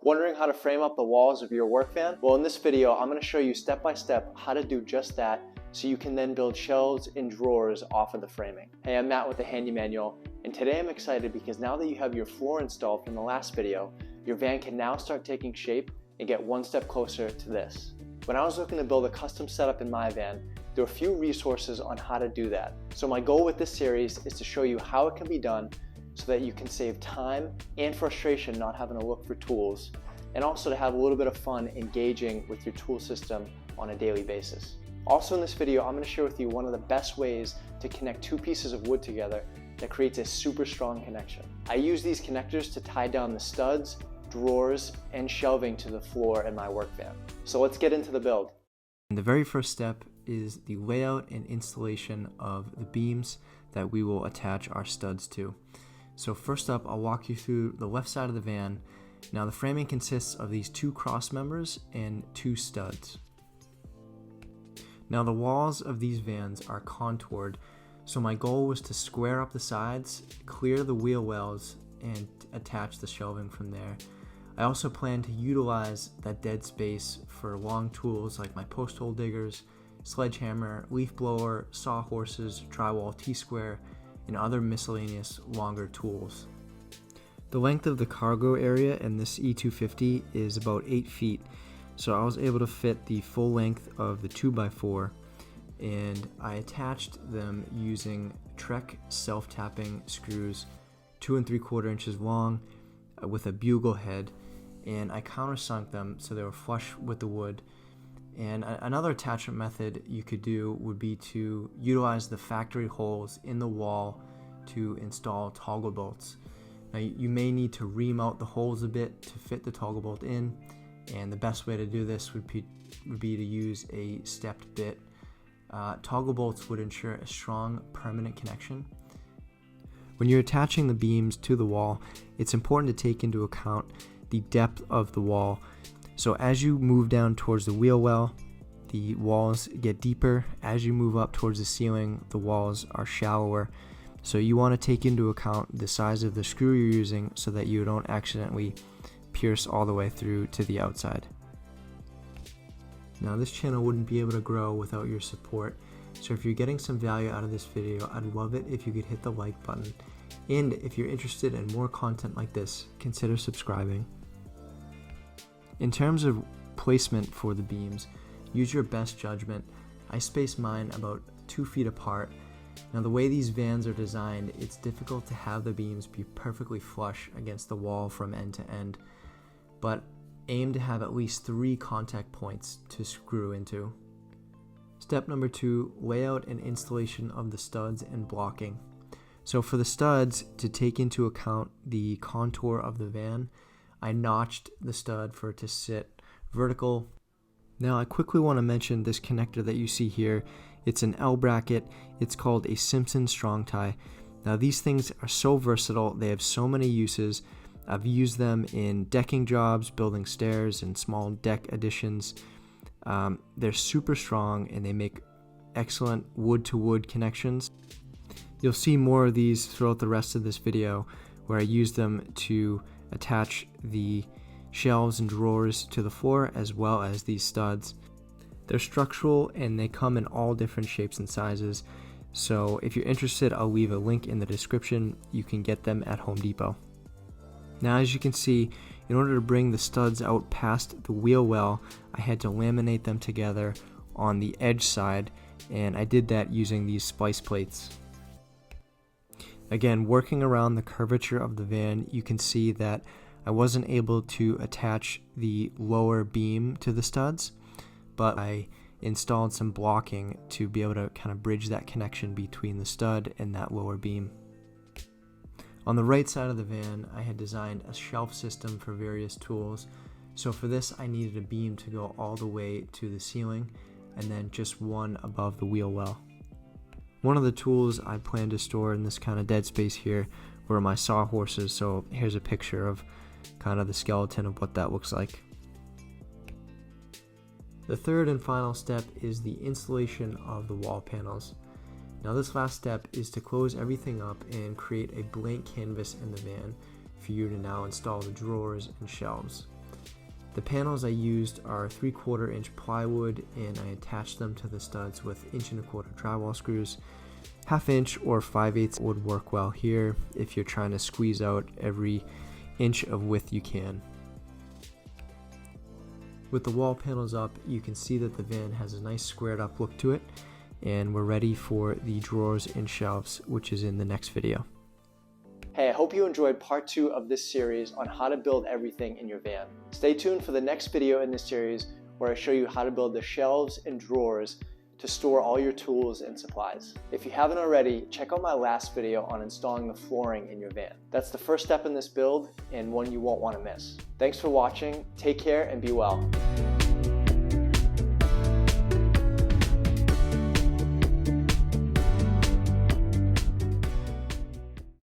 Wondering how to frame up the walls of your work van? Well, in this video, I'm going to show you step by step how to do just that so you can then build shelves and drawers off of the framing. Hey, I'm Matt with the Handy Manual, and today I'm excited because now that you have your floor installed from the last video, your van can now start taking shape and get one step closer to this. When I was looking to build a custom setup in my van, there are a few resources on how to do that. So my goal with this series is to show you how it can be done so that you can save time and frustration not having to look for tools, and also to have a little bit of fun engaging with your tool system on a daily basis. Also in this video, I'm going to share with you one of the best ways to connect two pieces of wood together that creates a super strong connection. I use these connectors to tie down the studs, drawers, and shelving to the floor in my work van. So let's get into the build. And the very first step is the layout and installation of the beams that we will attach our studs to. So first up, I'll walk you through the left side of the van. Now the framing consists of these two cross members and two studs. Now the walls of these vans are contoured, so my goal was to square up the sides, clear the wheel wells, and attach the shelving from there. I also plan to utilize that dead space for long tools like my post hole diggers, sledgehammer, leaf blower, sawhorses, drywall T-square, and other miscellaneous longer tools. The length of the cargo area in this E250 is about 8 feet, so I was able to fit the full length of the 2x4, and I attached them using Trek self-tapping screws 2 3/4 inches long with a bugle head, and I countersunk them so they were flush with the wood. And another attachment method you could do would be to utilize the factory holes in the wall to install toggle bolts. Now you may need to ream out the holes a bit to fit the toggle bolt in, and the best way to do this would be to use a stepped bit. Toggle bolts would ensure a strong permanent connection. When you're attaching the beams to the wall, it's important to take into account the depth of the wall. So as you move down towards the wheel well, the walls get deeper. As you move up towards the ceiling, the walls are shallower. So you want to take into account the size of the screw you're using so that you don't accidentally pierce all the way through to the outside. Now this channel wouldn't be able to grow without your support. So if you're getting some value out of this video, I'd love it if you could hit the like button. And if you're interested in more content like this, consider subscribing. In terms of placement for the beams, use your best judgment. I space mine about 2 feet apart. Now the way these vans are designed, it's difficult to have the beams be perfectly flush against the wall from end to end, but aim to have at least 3 contact points to screw into. Step number 2, layout and installation of the studs and blocking. So for the studs, to take into account the contour of the van, I notched the stud for it to sit vertical. Now I quickly want to mention this connector that you see here. It's an L bracket. It's called a Simpson strong tie. Now these things are so versatile. They have so many uses. I've used them in decking jobs, building stairs, and small deck additions. They're super strong and they make excellent wood-to-wood connections. You'll see more of these throughout the rest of this video where I use them to attach the shelves and drawers to the floor as well as these studs. They're structural and they come in all different shapes and sizes. So if you're interested, I'll leave a link in the description. You can get them at Home Depot. Now as you can see, in order to bring the studs out past the wheel well, I had to laminate them together on the edge side, and I did that using these splice plates. Again, working around the curvature of the van, you can see that I wasn't able to attach the lower beam to the studs, but I installed some blocking to be able to kind of bridge that connection between the stud and that lower beam. On the right side of the van, I had designed a shelf system for various tools. So for this, I needed a beam to go all the way to the ceiling and then just one above the wheel well. One of the tools I plan to store in this kind of dead space here were my sawhorses. So here's a picture of kind of the skeleton of what that looks like. The third and final step is the installation of the wall panels. Now this last step is to close everything up and create a blank canvas in the van for you to now install the drawers and shelves. The panels I used are 3/4 inch plywood, and I attached them to the studs with 1¼ inch drywall screws. 1/2 inch or 5/8 would work well here if you're trying to squeeze out every inch of width you can. With the wall panels up, you can see that the van has a nice squared up look to it, and we're ready for the drawers and shelves, which is in the next video. Hey, I hope you enjoyed part 2 of this series on how to build everything in your van. Stay tuned for the next video in this series where I show you how to build the shelves and drawers to store all your tools and supplies. If you haven't already, check out my last video on installing the flooring in your van. That's the first step in this build and one you won't want to miss. Thanks for watching, take care and be well.